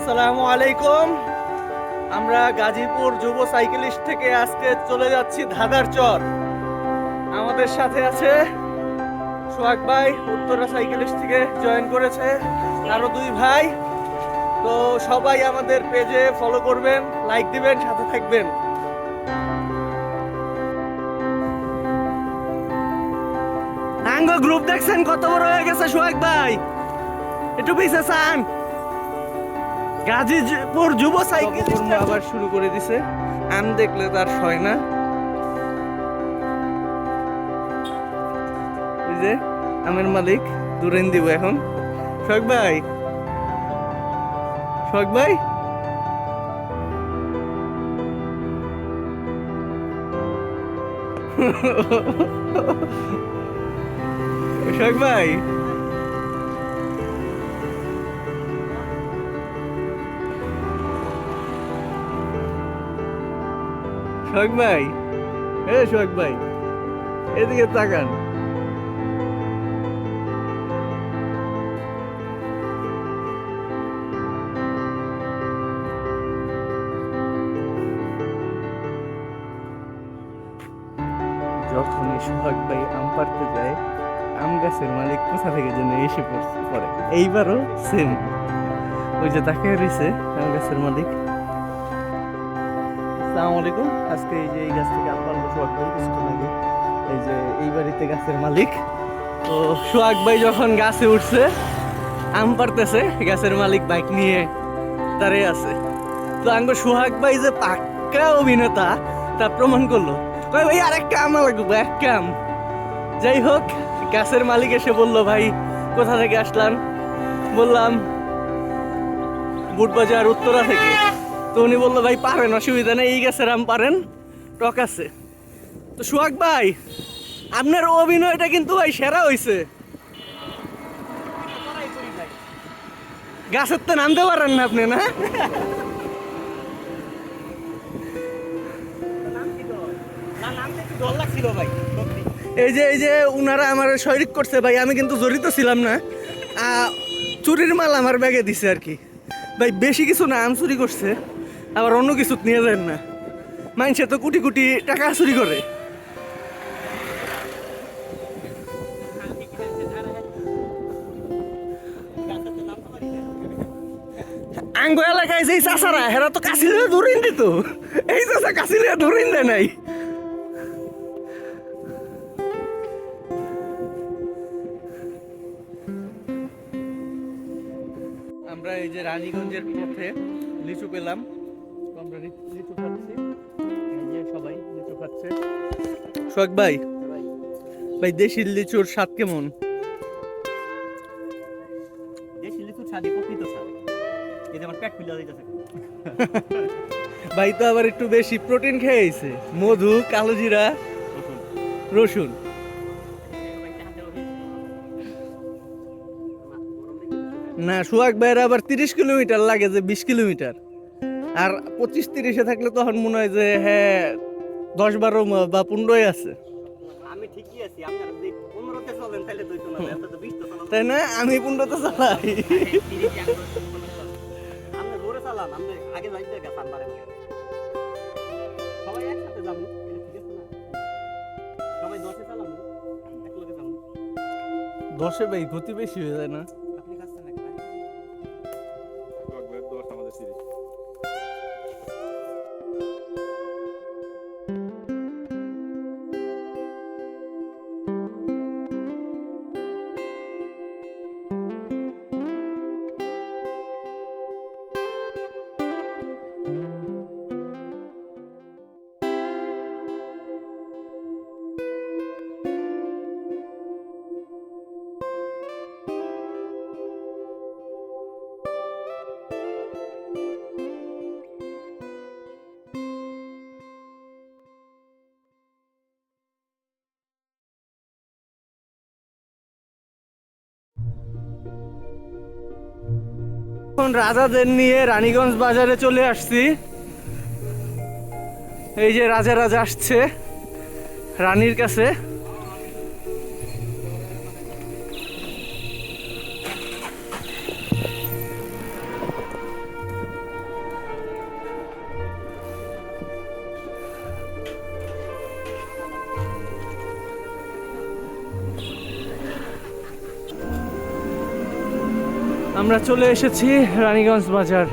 আসসালামু আলাইকুম। আমরা গাজীপুর যুব সাইকেলিস্ট থেকে আজকে চলে যাচ্ছি ধাদারচর। আমাদের সাথে আছে সোহাগ ভাই, উত্তরা সাইকেলিস্ট থেকে জয়েন করেছে, আরো দুই ভাই। তো সবাই আমাদের পেজে ফলো করবেন, লাইক দিবেন, সাথে থাকবেন। আঙ্গ গ্রুপ দেখছেন কত বড় হয়ে গেছে সোহাগ ভাই, একটু পিছে চান। গাজীপুর যুব সাইকেল আবার শুরু করে দিছে, আম দেখলে তার সয় না। ওই যে আমের মালিক দূরেন দিব এখন। শখ ভাই, শখ ভাই, শখ ভাই, শখ ভাই, শখ ভাই, এদিকে তাকান। যখনই সোহাগ ভাই আম পাড়তে যায়, আম গাছের মালিক কোথা থেকে যেন এসে পড়ে। এইবারও সেম, ওই যে তাকে রয়েছে আম গাছের মালিক। আসসালামু আলাইকুম। আজকে এই যে এই গাছ থেকে আম পাড়লো সোহাগ ভাই কিছুক্ষণ আগে। এই যে এই বাড়িতে গাছের মালিক। তো সোহাগ ভাই যখন গাছে উঠছে আম পাড়তেছে, গাছের মালিক বাইক নিয়ে দাঁড়িয়ে আছে। তো আঙ্গ সোহাগ ভাই যে পাক্কা অভিনেতা তা প্রমাণ করলো। ভাই ভাই আরেকটা আম লাগবে, একটা আম। যাই হোক, গাছের মালিক এসে বললো, ভাই কোথা থেকে আসলাম? বললাম বুটবাজার উত্তরা থেকে। তো উনি বললো, ভাই পারেন, অসুবিধা নেই, এই গাছের আম পারেন, টক আছে। তো সোহাগ ভাই, আপনার অভিনয়টা কিন্তু ভাই সেরা হয়েছে। গাছের তো নামতে পারেন না আপনি, না? এই যে উনারা আমার শরিক করছে ভাই, আমি কিন্তু জড়িত ছিলাম না। চুরির মাল আমার ব্যাগে দিছে আর কি ভাই, বেশি কিছু না, আম চুরি করছে, আবার অন্য কিছু নিয়ে যান না। মানুষে তো কোটি কোটি টাকা চুরি করে। আঙ্গ এলাকায় যে চাষারা, হেরা তো কাশিলে ধরিন দিত, এই চাষা কাশিলে ধরিন দেয় নাই। আমরা এই যে রানীগঞ্জের পথে লিচু পেলাম, আমরা লিচু খাচ্ছি। এই যে সবাই লিচু খাচ্ছে। শখ ভাই, ভাই দেশি লিচুর স্বাদ কেমন? দেশি লিচুর স্বাদই প্রকৃত স্বাদ। এই যে আমার পেট ফুলে যাইতেছে। ভাই তো আবার একটু বেশি প্রোটিন খেয়েছে, মধু, কালো জিরা, রসুন। না, সোহাগ ভাইয়ের আবার 30 কিলোমিটার লাগে, যে 20 কিলোমিটার। আর 25-30-এ থাকলে তখন মনে হয় যে হ্যাঁ 10-12 বা 15 আছে। আমি ঠিকই আছি, আপনারা যদি 15-তে চলেন তাহলে তো হইতো না, এত তো 20 তো চলান। তাই না? আমি 15-তে চালাই। আপনি জোরে চালান, আপনি আগে যাইতে গেছেন বারে। সবাই একসাথে যাবো, এটা ঠিক আছে না? সবাই 10-এ চালাবো, একলগে যাবো। 10-এ ভাই গতি বেশি হয়ে যায় না? আপনি খাচ্ছেন নাকি ভাই? 10 আমাদের 30। এখন রাজাদের নিয়ে রানীগঞ্জ বাজারে চলে আসছি। এই যে রাজা আসছে রানীর কাছে। আমরা চলে এসেছি রানীগঞ্জ বাজার।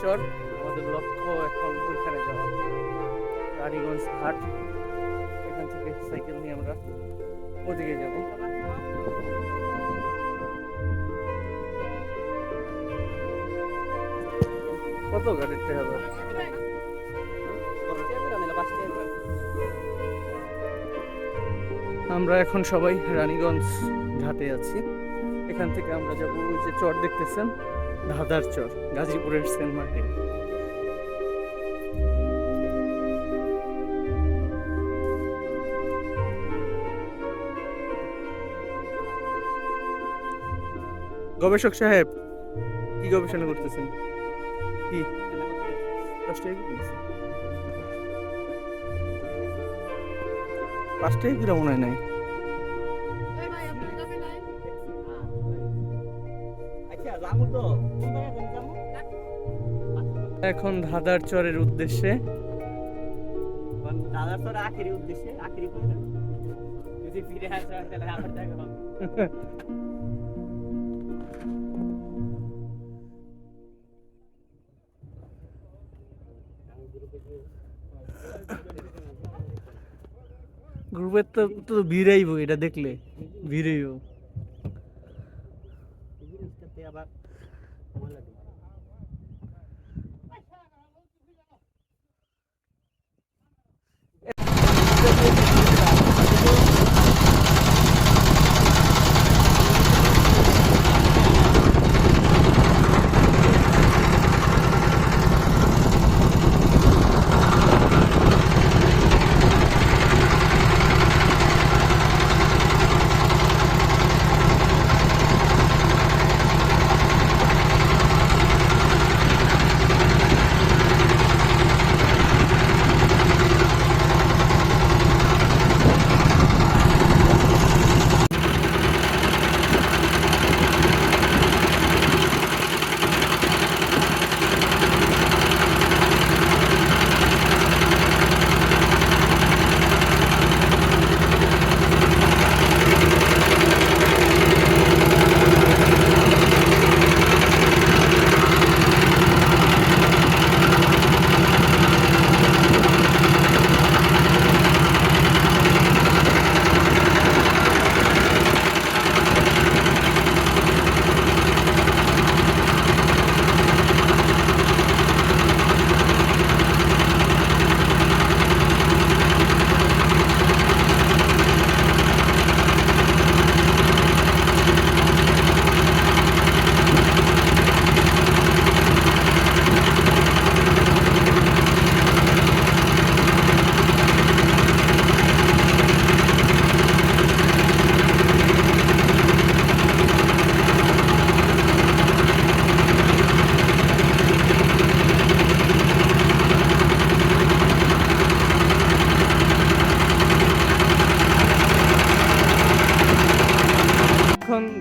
চর আমাদের লক্ষ্য এখন ওইখানে যাওয়া, রানীগঞ্জ ঘাট। এখান থেকে সাইকেল নিয়ে আমরা ওদিকে যাব। কত গাড়ির টাকা? আমরা এখন সবাই রানীগঞ্জ ঘাটে আছি। এখান থেকে আমরা যাবো ওই যে চর দেখতেছেন, ধাঁধার চর, গাজীপুরের সেন্ট মার্টিন। গবেষক সাহেব কি গবেষণা করতেছেন? কি 5টাই কিরা মনে হয় নাই। এখন ধাঁধার চরের উদ্দেশ্যে, দাদার তোর আখেরি উদ্দেশ্যে আখেরি যদি ফিরে আসা তাহলে আবার দেখা হবে। গ্রুপের তো ভিড়াইব, এটা দেখলে ভিড়াইব। আবার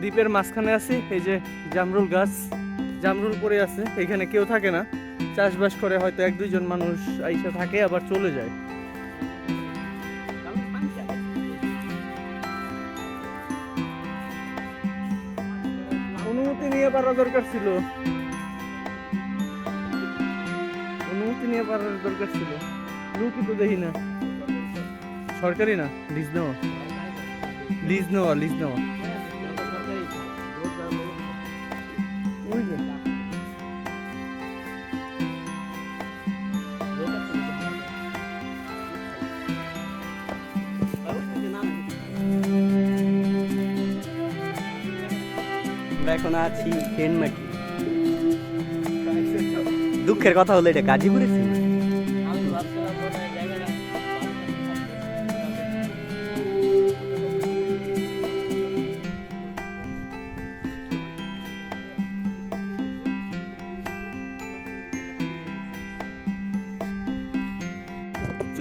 দ্বীপের মাঝখানে আছি। এই যে জামরুল গাছ, জামরুল পড়ে আছে। এখানে কেউ থাকে না, চাষবাস করে, হয়তো 1-2 জন মানুষ আইসা থাকে আবার চলে যায়। অনুমতি নিয়ে পারা দরকার ছিল, অনুমতি নিয়ে পারার দরকার ছিল। লুকি তো দেখি না। সরকারি না, লিজ নেওয়া, লিজ নেওয়া, লিজ নেওয়া। এখন আছি সেন্ট মার্টিন। দুঃখের কথা হলো এটা গাজীপুরে ছিল।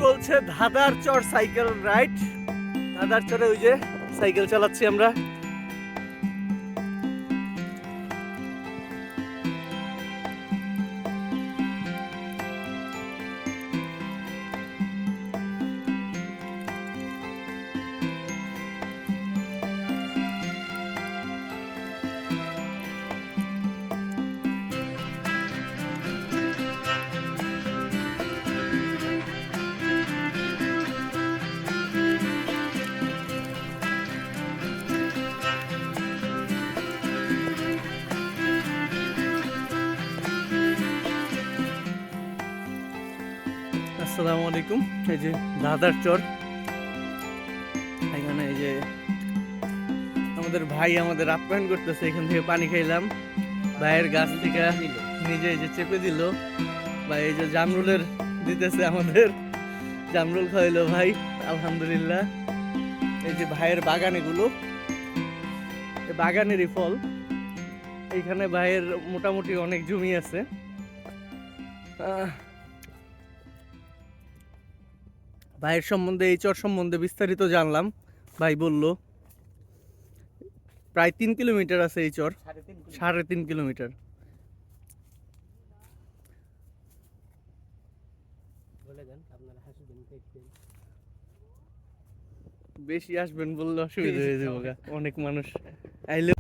চলছে ধাঁধার চর সাইকেল রাইড। ধাঁধার চরে ওই যে সাইকেল চালাচ্ছি আমরা। আসসালামু আলাইকুম। এই যে ধাঁধার চর, এখানে এই যে আমাদের ভাই আমাদের আপ্যায়ন করতেছে। এখান থেকে পানি খাইলাম, ভাইয়ের গাছ থেকে নিজে এই যে চেপে দিল ভাই। এই যে জামরুলের দিতেছে আমাদের, জামরুল খাইলো ভাই, আলহামদুলিল্লাহ। এই যে ভাইয়ের বাগান, এগুলো এই বাগানেরই ফল। এইখানে ভাইয়ের মোটামুটি অনেক জমি আছে। ভাইয়ের সম্বন্ধে, এই চর সম্বন্ধে বিস্তারিত জানলাম। ভাই বলল প্রায় 3 কিলোমিটার আছে এই চর, 3.5 কিলোমিটার। বেশি আসবেন বললে অসুবিধা হয়ে যাবে, অনেক মানুষ আইলে।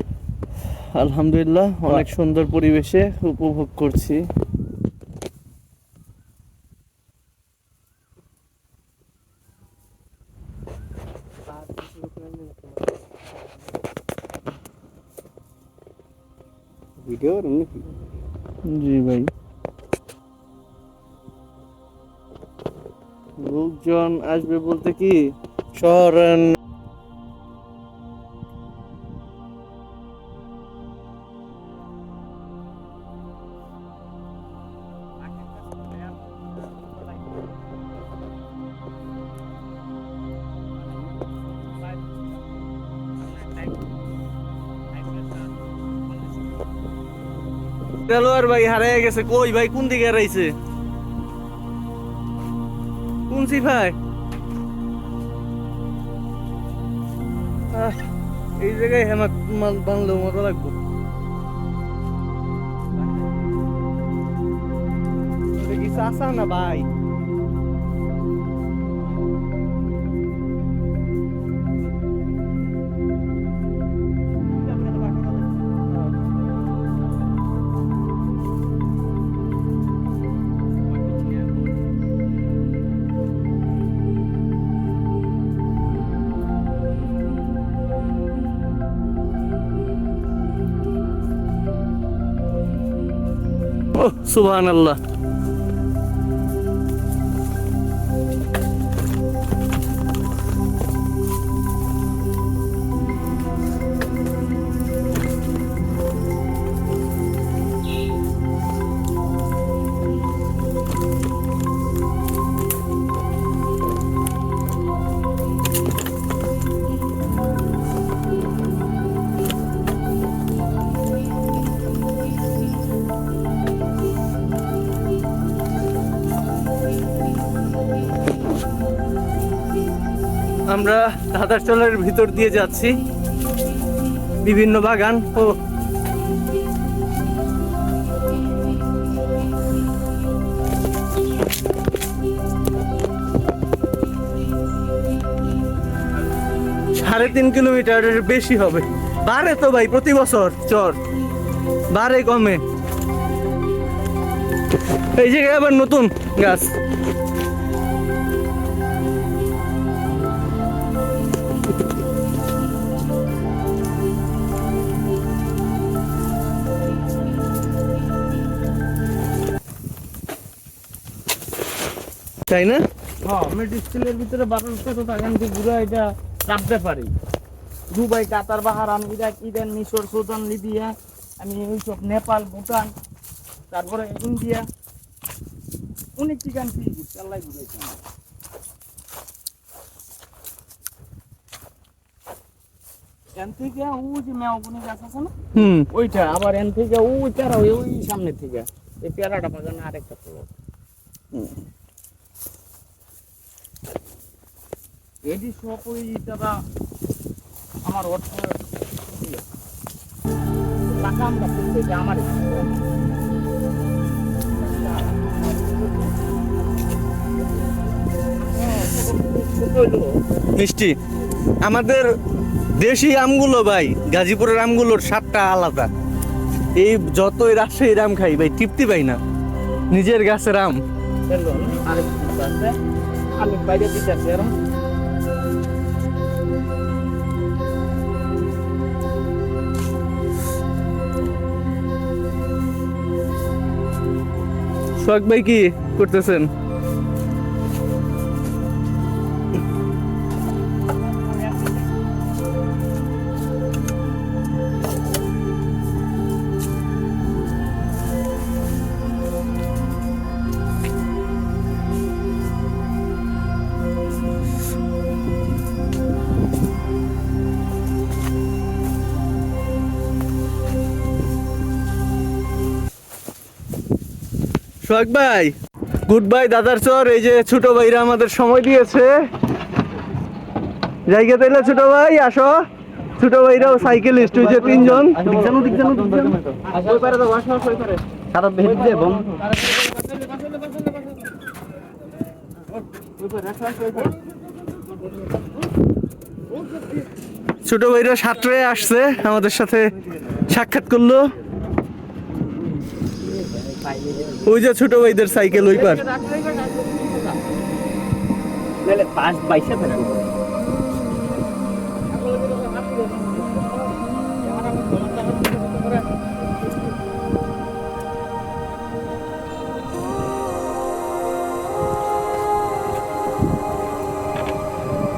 আলহামদুলিল্লাহ, অনেক সুন্দর পরিবেশে উপভোগ করছি। ভিডিও নাকি? জি ভাই। লোকজন আসবে বলতে কি শহর আর ভাই হারিয়ে গেছে। কই ভাই, কোন দিকে হারাইছে? কোন সিফাই? এই জায়গায় হেমাত মাল বানলেও মজা লাগবে। কি চাষা না ভাই? সুবহানাল্লাহ। আমরা ধাঁধার চরের ভিতর দিয়ে যাচ্ছি, বিভিন্ন বাগান ও সাড়ে 3 কিলোমিটারের বেশি হবে। বাড়ে তো ভাই, প্রতি বছর চর বাড়ে কমে। এই জায়গায় আবার নতুন গাছ। তাই না? হ্যাঁ, আমি ডিস্টিলের ভিতরে 1200 টাকা দিয়ে পুরো এটা রাখতে পারি। দুবাই, কাতার, বাহারান, ইরাক, ইরান, মিশর, সুদান, লিবিয়া, আমি ওইসব নেপাল, ভুটান, তারপরে ইন্ডিয়া, অনেক ঠিকান কি চাল্লাই ঘুরাইছি। এন থেকে ওই যে মেয়াগুনি গাছ আছে না, ওইটা আবার এন থেকে ওইটা ওই সামনে থেকে এই পেয়ারাটা বাগানে আরেকটা ফল। এটি সব ওই দাদা আমার অর্থ টাকা আমরা করতে যে আমার মিষ্টি আমাদের দেশি আমগুলো ভাই, গাজীপুরের আমগুলোর স্বাদটা আলাদা। এই যতই রাজশাহীর আম খাই ভাই তৃপ্তি পাই না নিজের গাছের আম। আমি বাইরে দিতে আসি এরকম সোহাগ ভাই কি করতেছেন? সোহাগ ভাই গুড বাই দাদার চর। এই যে ছোট ভাইরা আমাদের সময় দিয়েছে, জায়গা তাইলে ছোট ভাই আসো। ছোট ভাইরাও সাইকেলিস্ট, ওই যে তিনজন। ছোট ভাইরা সাঁতরে আসছে, আমাদের সাথে সাক্ষাৎ করলো। ওই যে ছোট ভাইদের সাইকেল ওই পার।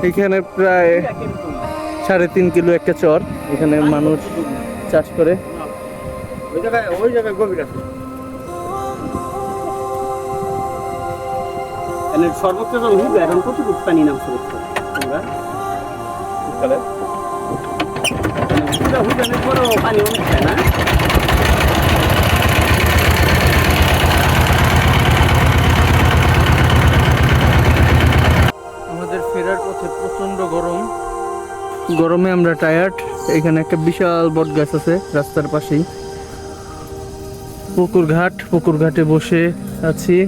এখানে প্রায় 3.5 কিলো একটা চর, এখানে মানুষ চাষ করে। ওই জায়গায় গভীর আছে। সর্বোচ্চ এখন কতটুকু পানি নামছে পানি উঠছে না। আমাদের ফেরার পথে প্রচন্ড গরম, গরমে আমরা টায়ার্ড। এখানে একটা বিশাল বট গাছ আছে রাস্তার পাশেই। পুকুর ঘাটে বসে আছি।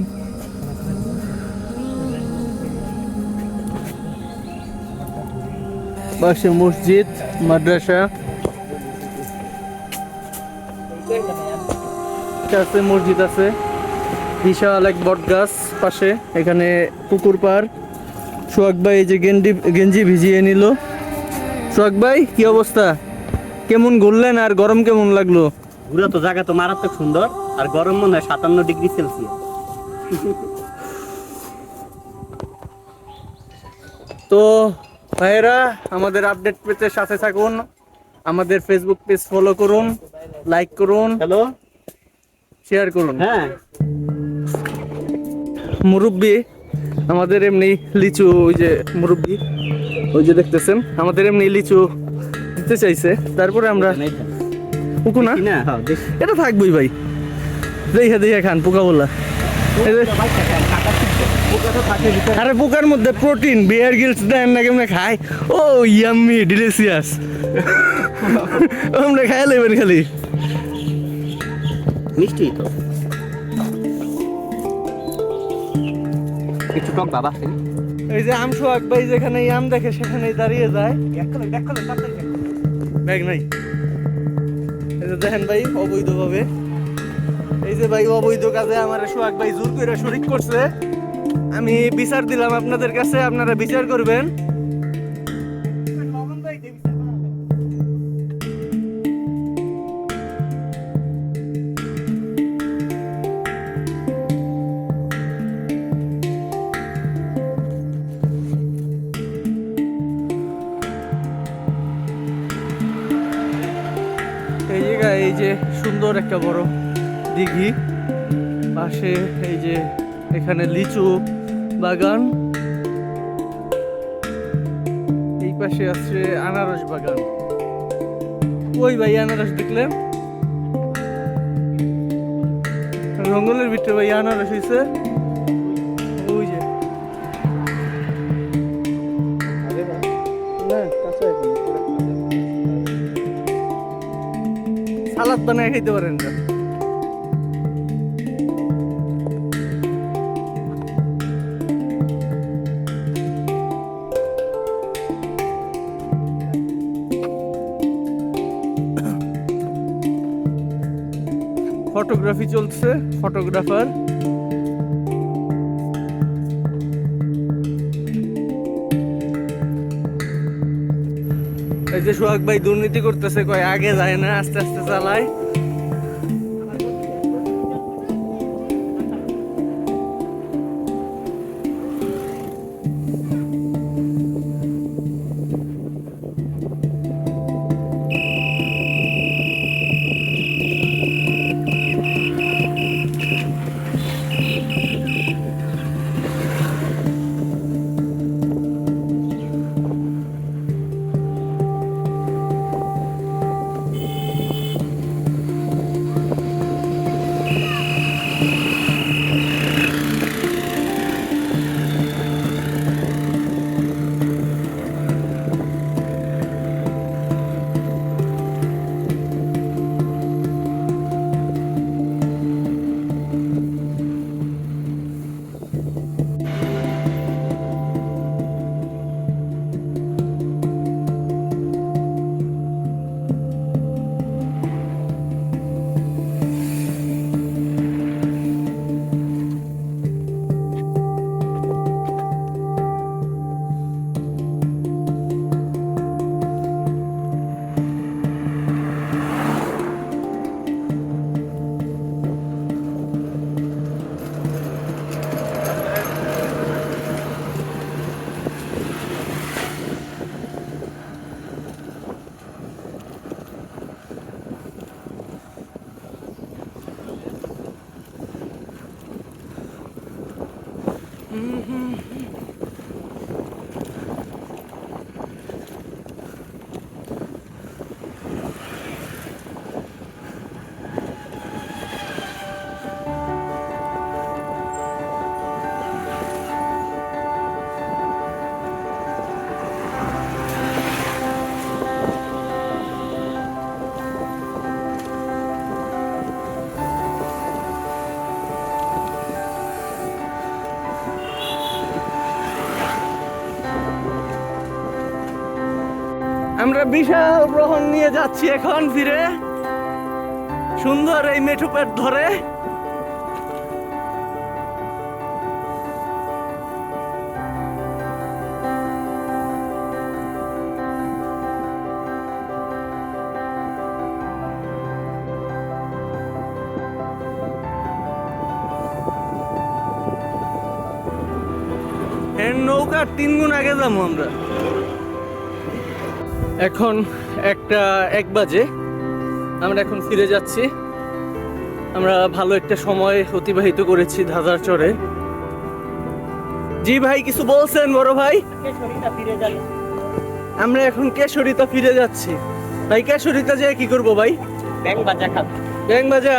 পাশে মসজিদ, মাদ্রাসা আছে, মসজিদ আছে, বিশাল এক বট গাছ পাশে। এখানে পুকুর পার। সোহাগ ভাই এই যে গেঞ্জি ভিজিয়ে নিল। সোহাগ ভাই কি অবস্থা, কেমন ঘুরলেন আর গরম কেমন লাগলো? ঘুরে তো জায়গা তো মারাত্মক সুন্দর, আর গরম মনে হয় 57 ডিগ্রি সেলসিয়াস। তো ভাইয়েরা, আমাদের আপডেট পেতে সাথে থাকুন, আমাদের ফেসবুক পেজ ফলো করুন, লাইক করুন, হ্যালো, শেয়ার করুন। হ্যাঁ মুরব্বি আমাদের এমনি লিচু, ওই যে মুরব্বি ওই যে দেখতেছেন, আমাদের এমনি লিচু দিতে চাইছে। তারপরে আমরা পুকু না, এটা থাকবই ভাই, দেখে খান পোকা বলা। আরে পোকার মধ্যে প্রোটিন, বিয়ার গিলস দেন না কেমনে খায়। ও ইয়াম্মি ডিলিশিয়াস, আমরা খাই লেবেন খালি মিষ্টি তো একটু টক বাবা। এই যে আম সোহাগ ভাই যেখানে আম দেখে সেখানেই দাঁড়িয়ে যায়। ব্যাগ নাই, এই যে দেখেন ভাই অবৈধভাবে, এই যে ভাই অবৈধ কাজে আমার সোহাগ ভাই জোর করে শরিক করছে। আমি বিচার দিলাম আপনাদের কাছে, আপনারা বিচার করবেন। এই জায়গায় এই যে সুন্দর একটা বড় দিঘি, পাশে এই যে এখানে লিচু বাগান, এই পাশে আছে আনারস বাগান। ওই ভাই আনারস দেখলেন, জঙ্গলের ভিতরে ভাই আনারস হয়েছে। ওই যে সালাদ বানায় খেতে পারেন না। ফটোগ্রাফি চলছে, ফটোগ্রাফার। এই যে সোহাগ ভাই দুর্নীতি করতেছে, কয় আগে যায় না, আস্তে আস্তে চালায়। আমরা বিশাল গ্রহণ নিয়ে যাচ্ছি এখন ফিরে, সুন্দর এই মেঠো পেট ধরে। নৌকার 3 গুণ আগে যাবো আমরা। এখন 1 বাজে, আমরা এখন ফিরে যাচ্ছি। আমরা ভালো একটা সময় অতিবাহিত করেছি ধাঁধার চরে। জি ভাই, কিছু বলছেন বড় ভাই? আমরা এখন কেশরিতা ফিরে যাচ্ছি। ভাই কেশরিতা যেয়ে কি করবো ভাই? ব্যাং বাজা খাবো। ব্যাং বাজা